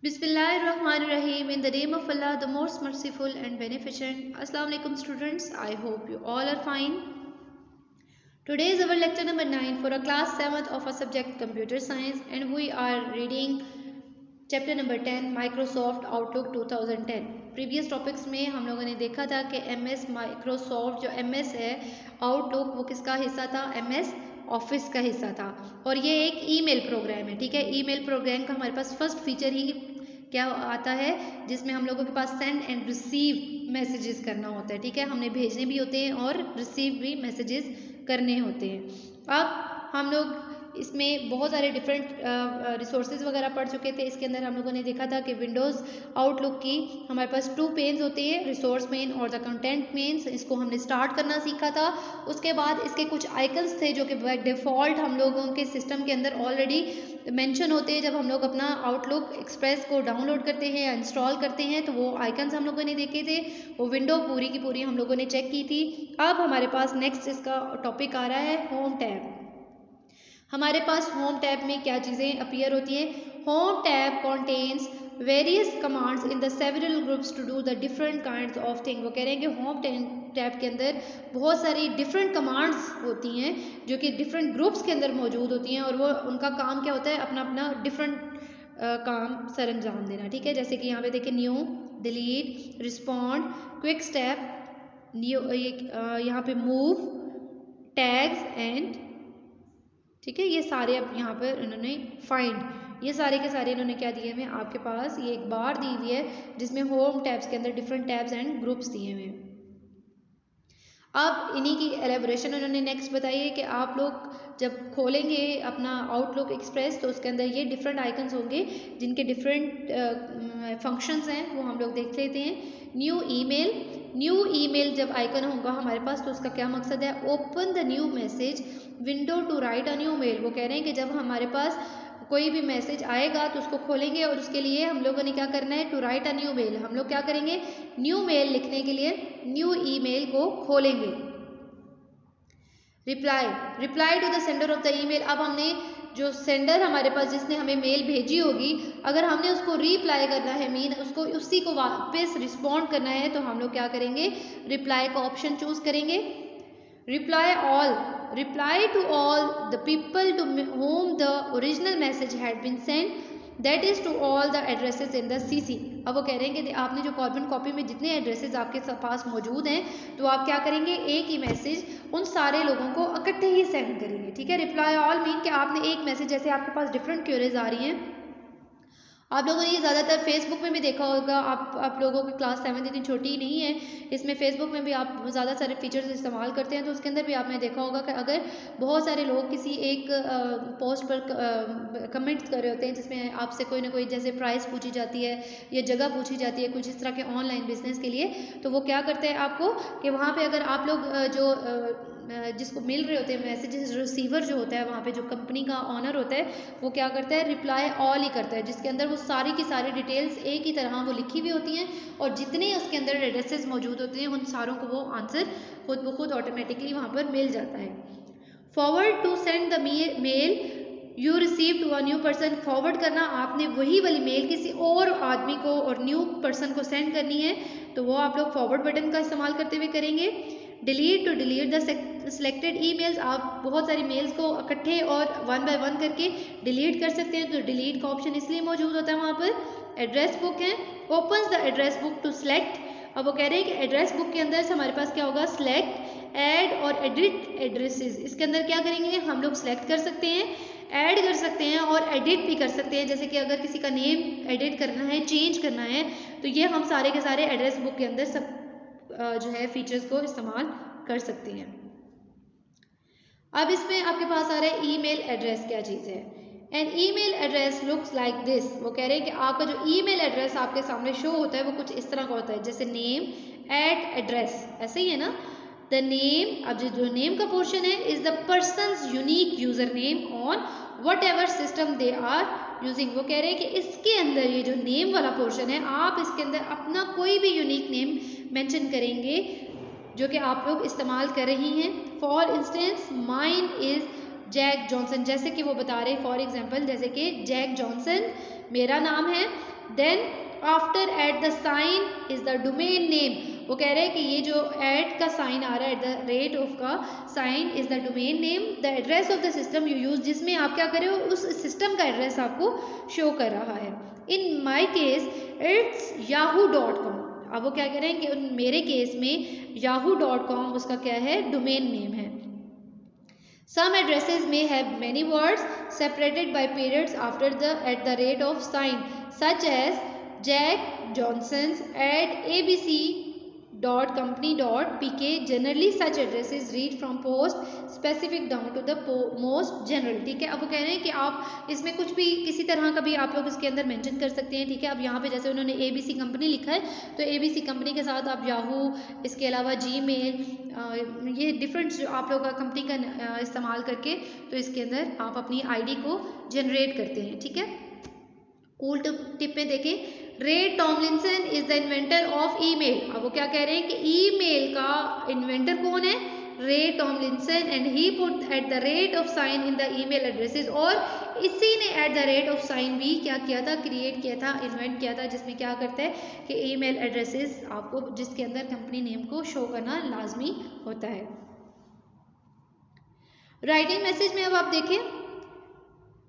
Bismillahirrahmanirrahim. In the name of Allah, the most merciful and beneficent. Assalamu alaikum students. I hope you all are fine. Today is our lecture number 9 for a class 7th of a subject computer science, and we are reading chapter number 10 Microsoft Outlook 2010. Previous topics में हम लोगों ने देखा था कि MS Microsoft जो MS है outlook वो किसका हिस्सा था, MS ऑफिस का हिस्सा था और ये एक ईमेल प्रोग्राम है। ठीक है, ईमेल प्रोग्राम का हमारे पास फर्स्ट फीचर ही क्या आता है जिसमें हम लोगों के पास सेंड एंड रिसीव मैसेजेस करना होता है। ठीक है, हमने भेजने भी होते हैं और रिसीव भी मैसेजेस करने होते हैं। अब हम लोग इसमें बहुत सारे डिफरेंट रिसोर्सेज वगैरह पढ़ चुके थे। इसके अंदर हम लोगों ने देखा था कि विंडोज़ आउटलुक की हमारे पास 2 पेन्स होते हैं, रिसोर्स पेन और द कंटेंट पेन्स। इसको हमने स्टार्ट करना सीखा था। उसके बाद इसके कुछ आइकन्स थे जो कि बाय डिफ़ॉल्ट हम लोगों के सिस्टम के अंदर ऑलरेडी मेंशन होते हैं। जब हम लोग अपना आउटलुक एक्सप्रेस को डाउनलोड करते हैं या इंस्टॉल करते हैं तो वो आइकन्स हम लोगों ने देखे थे, वो विंडो पूरी की पूरी हम लोगों ने चेक की थी। अब हमारे पास नेक्स्ट इसका टॉपिक आ रहा है होम टैब। हमारे पास होम टैब में क्या चीज़ें अपीयर होती हैं। Home tab contains various commands in the several groups to do the different kinds of thing. वो कह रहे हैं कि होम टैब के अंदर बहुत सारी डिफरेंट कमांड्स होती हैं जो कि डिफरेंट ग्रुप्स के अंदर मौजूद होती हैं और वो उनका काम क्या होता है, अपना अपना डिफरेंट काम सर अंजाम देना। ठीक है, जैसे कि यहाँ पे देखिए new, delete, respond, quick step, new, यहाँ पे मूव, टैग्स एंड, ठीक है, ये सारे अब यहाँ पर इन्होंने फाइंड, ये सारे के सारे इन्होंने क्या दिए हुए आपके पास, ये एक बार दी हुई है जिसमें होम टैब्स के अंदर डिफरेंट टैब्स एंड ग्रुप्स दिए हुए हैं। अब इन्हीं की एलेबोरेशन उन्होंने नेक्स्ट बताई है कि आप लोग जब खोलेंगे अपना आउटलुक एक्सप्रेस तो उसके अंदर ये डिफरेंट आइकन्स होंगे जिनके डिफरेंट फंक्शंस हैं, वो हम लोग देख लेते हैं। न्यू ईमेल, न्यू ईमेल जब आइकन होगा हमारे पास तो उसका क्या मकसद है, open the new message window to write a new mail. वो कह रहे हैं कि जब हमारे पास कोई भी मैसेज आएगा तो उसको खोलेंगे और उसके लिए हम लोगों ने क्या करना है, to write a new mail. हम लोग क्या करेंगे, न्यू मेल लिखने के लिए न्यू ईमेल को खोलेंगे। Reply, reply to the sender of the email. अब हमने जो सेंडर हमारे पास जिसने हमें मेल भेजी होगी, अगर हमने उसको रिप्लाई करना है, मीन उसको उसी को वापस रिस्पॉन्ड करना है तो हम लोग क्या करेंगे, रिप्लाई का ऑप्शन चूज करेंगे। Reply all, reply to all the people to whom the original message had been sent, that is to all the addresses in the CC। अब वो कह रहे हैं कि आपने जो कार्बन कॉपी में जितने एड्रेसेस आपके पास मौजूद हैं तो आप क्या करेंगे, एक ही मैसेज उन सारे लोगों को इकट्ठे ही सेंड करेंगे। ठीक है, रिप्लाई ऑल मीन कि आपने एक मैसेज, जैसे आपके पास डिफरेंट क्वेरीज आ रही हैं, आप लोगों ने ये ज़्यादातर फेसबुक में भी देखा होगा। आप लोगों की क्लास 7 इतनी छोटी ही नहीं है, इसमें फेसबुक में भी आप ज़्यादा सारे फीचर्स इस्तेमाल करते हैं तो उसके अंदर भी आपने देखा होगा कि अगर बहुत सारे लोग किसी एक पोस्ट पर कमेंट्स कर रहे होते हैं जिसमें आपसे कोई ना कोई जैसे प्राइस पूछी जाती है या जगह पूछी जाती है कुछ इस तरह के ऑनलाइन बिजनेस के लिए, तो वो क्या करते हैं आपको कि वहाँ पर अगर आप लोग जो जिसको मिल रहे होते हैं मैसेजेस, रिसीवर जो होता है वहाँ पे जो कंपनी का ऑनर होता है वो क्या करता है, रिप्लाई ऑल ही करता है, जिसके अंदर वो सारी की सारी डिटेल्स एक ही तरह वो लिखी हुई होती हैं और जितने उसके अंदर एड्रेसेस मौजूद होते हैं उन सारों को वो आंसर खुद ब खुद ऑटोमेटिकली वहाँ पर मिल जाता है। Forward to send the mail you receive to a new person. Forward करना, आपने वही वाली मेल किसी और आदमी को और न्यू पर्सन को सेंड करनी है तो वो आप लोग फॉरवर्ड बटन का इस्तेमाल करते हुए करेंगे। Delete, to delete the selected emails, आप बहुत सारी मेल्स को इकट्ठे और वन बाय वन करके डिलीट कर सकते हैं तो डिलीट का ऑप्शन इसलिए मौजूद होता है वहाँ पर। एड्रेस बुक है, opens the address book to select. अब वो कह रहे हैं कि एड्रेस बुक के अंदर से हमारे पास क्या होगा, सेलेक्ट, ऐड और एडिट एड्रेसेस। इसके अंदर क्या करेंगे, हम लोग सेलेक्ट कर सकते हैं, ऐड कर सकते हैं और एडिट भी कर सकते हैं। जैसे कि अगर किसी का नेम एडिट करना है, चेंज करना है तो ये हम सारे के सारे एड्रेस बुक के अंदर सब जो है फीचर्स को इस्तेमाल कर सकते हैं। अब इसमें आपके पास आ रहा है ईमेल एड्रेस क्या चीज़ है। An email address looks like this. वो कह रहे हैं कि आपका जो ईमेल एड्रेस आपके सामने शो होता है वो कुछ इस तरह का होता है, जैसे नेम एट एड्रेस, ऐसे ही है ना। द नेम, अब जो नेम का पोर्शन है, is the person's unique user name on whatever system they are using. वो कह रहे हैं कि इसके अंदर ये जो नेम वाला पोर्शन है, आप इसके अंदर अपना कोई भी यूनिक नेम मेंशन करेंगे जो कि आप लोग इस्तेमाल कर रही हैं। For instance mine is Jack Johnson, जैसे कि वो बता रहे हैं फॉर एग्जांपल, जैसे कि जैक जॉनसन मेरा नाम है then after at the sign is the domain name, वो कह रहे हैं कि ये जो एट का साइन आ रहा है, एट द रेट ऑफ का sign is the domain name, the address of the system you use, जिसमें आप क्या कर रहे हो, उस सिस्टम का एड्रेस आपको शो कर रहा है। इन माई केस इट्स yahoo.com। अब वो क्या कह रहे हैं कि मेरे केस में yahoo.com उसका क्या है, डोमेन नेम है। Some addresses may have many words separated by periods after the at the rate of sign, such as Jack Johnson's at abc.company.pk. Generally, such addresses read from post specific down to the most general। ठीक है, अब वो कह रहे हैं कि आप इसमें कुछ भी किसी तरह का भी आप लोग इसके अंदर मेंशन कर सकते हैं। ठीक है, अब यहाँ पे जैसे उन्होंने ABC कंपनी लिखा है तो ABC कंपनी के साथ आप याहू, इसके अलावा जीमेल, ये डिफरेंट जो आप लोग का कंपनी का इस्तेमाल करके तो इसके अंदर आप अपनी आईडी को जनरेट करते हैं। ठीक है, कूल टिप में देखें, रे Tomlinson is the inventor of email. अब वो क्या कह रहे हैं कि ईमेल का इन्वेंटर कौन है, Ray Tomlinson, and he put at the rate of sign in the email addresses, और इसी ने at the rate of sign भी क्या किया था, क्रिएट किया था, इन्वेंट किया था, जिसमें क्या करता है कि ईमेल एड्रेसेस आपको जिसके अंदर कंपनी नेम को शो करना लाजमी होता है। राइटिंग मैसेज में अब आप देखें,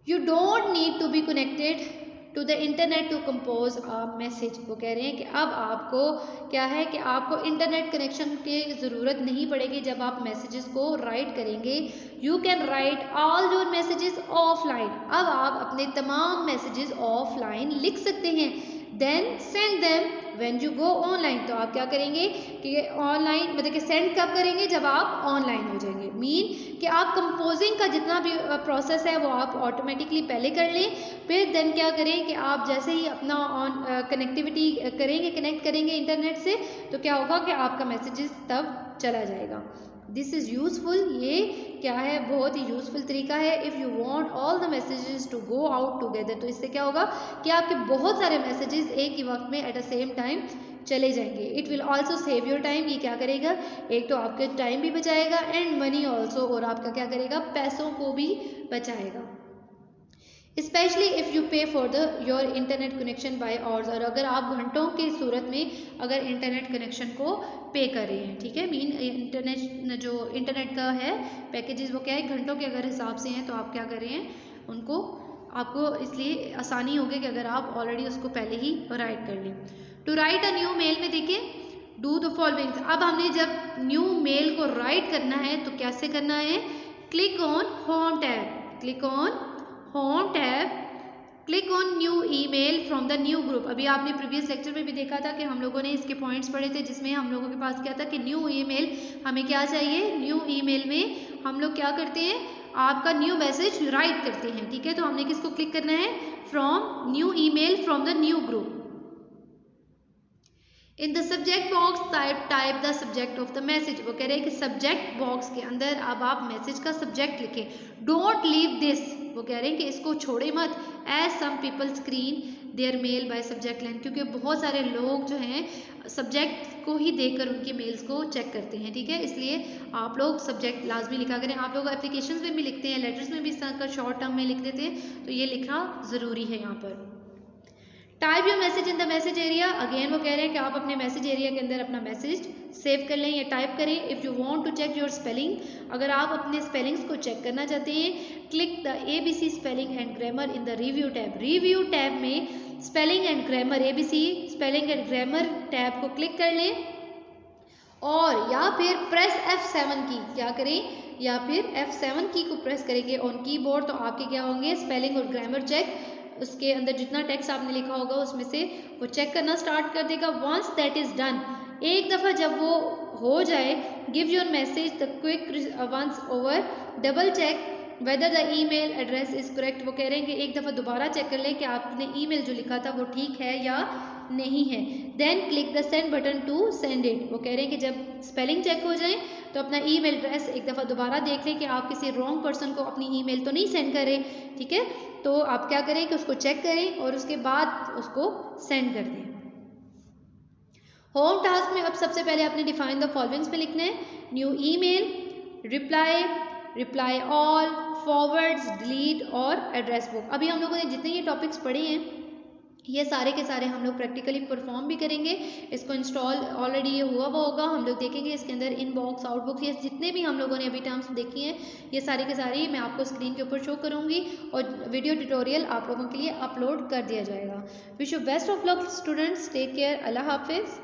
you don't need to be connected to the internet to compose a message. वो कह रहे हैं कि अब आपको क्या है कि आपको इंटरनेट कनेक्शन की ज़रूरत नहीं पड़ेगी जब आप मैसेजेस को राइट करेंगे। You can write all your messages offline. अब आप अपने तमाम मैसेजेस ऑफलाइन लिख सकते हैं। Then send them when you go online. तो आप क्या करेंगे कि ऑनलाइन मतलब कि सेंड कब करेंगे, जब आप ऑनलाइन हो जाएंगे। मीन कि आप कंपोजिंग का जितना भी प्रोसेस है वो आप ऑटोमेटिकली पहले कर लें, फिर देन क्या करें कि आप जैसे ही अपना कनेक्टिविटी करेंगे, कनेक्ट करेंगे इंटरनेट से, तो क्या होगा कि आपका मैसेजेस तब चला जाएगा। दिस इज़ यूजफुल, ये क्या है, बहुत ही यूजफुल तरीका है। If you want all the messages to go out together, तो इससे क्या होगा कि आपके बहुत सारे मैसेजेस एक ही वक्त में एट अ सेम टाइम चले जाएंगे। It will also save your time. ये क्या करेगा, एक तो आपके टाइम भी बचाएगा एंड मनी ऑल्सो, और आपका क्या करेगा, पैसों को भी बचाएगा। Specially if you pay for the your internet connection by hours, और अगर आप घंटों की सूरत में अगर इंटरनेट कनेक्शन को पे कर रहे हैं। ठीक है, मीन इंटरनेट जो इंटरनेट का है पैकेजेस वो क्या है, घंटों के अगर हिसाब से हैं तो आप क्या कर रहे हैं, उनको आपको इसलिए आसानी होगी कि अगर आप ऑलरेडी उसको पहले ही राइट कर लें। To write a new mail में देखिए, डू द फॉलोइंग। अब हमने जब न्यू मेल को राइट करना है तो कैसे करना है, click on home tab, click on home tab, click on new email from the new group. अभी आपने प्रीवियस लेक्चर में भी देखा था कि हम लोगों ने इसके पॉइंट्स पढ़े थे, जिसमें हम लोगों के पास क्या था कि न्यू ईमेल हमें क्या चाहिए, न्यू ईमेल में हम लोग क्या करते हैं, आपका न्यू मैसेज राइट करते हैं। ठीक है, तो हमने किसको क्लिक करना है, from new email from the new group. In the subject box type the subject of the message. वो कह रहे हैं कि सब्जेक्ट बॉक्स के अंदर अब आप मैसेज का सब्जेक्ट लिखें। डोंट लीव दिस, वो कह रहे हैं कि इसको छोड़े मत, as some people screen their mail by subject line, क्योंकि बहुत सारे लोग जो हैं सब्जेक्ट को ही देखकर उनके मेल्स को चेक करते हैं। ठीक है, इसलिए आप लोग सब्जेक्ट लाजमी लिखा करें। आप लोग एप्लीकेशंस में भी लिखते हैं, लेटर्स में भी इस तरह का शॉर्ट टर्म में लिख देते हैं, तो ये लिखना ज़रूरी है यहाँ पर। Type your message in the message area. Again वो कह रहे हैं कि आप अपने मैसेज एरिया के अंदर अपना मैसेज सेव कर लें या टाइप करें। If you want to check your spelling, अगर आप अपने स्पेलिंग्स को चेक करना चाहते हैं, click the ABC spelling and grammar in the review tab. Review tab में spelling and grammar, ABC spelling and grammar tab को क्लिक कर लें, और या फिर प्रेस F7 की क्या करें, या फिर F7 की को प्रेस करेंगे ऑन कीबोर्ड, तो आपके क्या होंगे, स्पेलिंग और ग्रामर चेक, उसके अंदर जितना टेक्स्ट आपने लिखा होगा उसमें से वो चेक करना स्टार्ट कर देगा। वंस दैट इज डन, एक दफ़ा जब वो हो जाए, give your message the quick once over, double check whether the email address is correct. वो कह रहे हैं कि एक दफ़ा दोबारा चेक कर लें कि आपने ईमेल जो लिखा था वो ठीक है या नहीं है। Then click the send button to send it. वो कह रहे हैं कि जब स्पेलिंग चेक हो जाए तो अपना ईमेल एड्रेस एक दफ़ा दोबारा देख लें कि आप किसी रॉन्ग पर्सन को अपनी ईमेल तो नहीं सेंड कर रहे। ठीक है, तो आप क्या करें कि उसको चेक करें और उसके बाद उसको सेंड कर दें। होम टास्क में अब सबसे पहले आपने डिफाइन द फॉलोइंग्स में लिखना है, new email, reply, reply all, forwards, delete और एड्रेस बुक। अभी हम लोगों ने जितने ये टॉपिक्स पढ़े हैं ये सारे के सारे हम लोग प्रैक्टिकली परफॉर्म भी करेंगे। इसको इंस्टॉल ऑलरेडी ये हुआ होगा, हम लोग देखेंगे इसके अंदर इनबॉक्स आउटबॉक्स ये जितने भी हम लोगों ने अभी टर्म्स देखी हैं ये सारी के सारी मैं आपको स्क्रीन के ऊपर शो करूँगी और वीडियो ट्यूटोरियल आप लोगों के लिए अपलोड कर दिया जाएगा। Wish you best of luck students, take care, अल्लाह हाफिज़।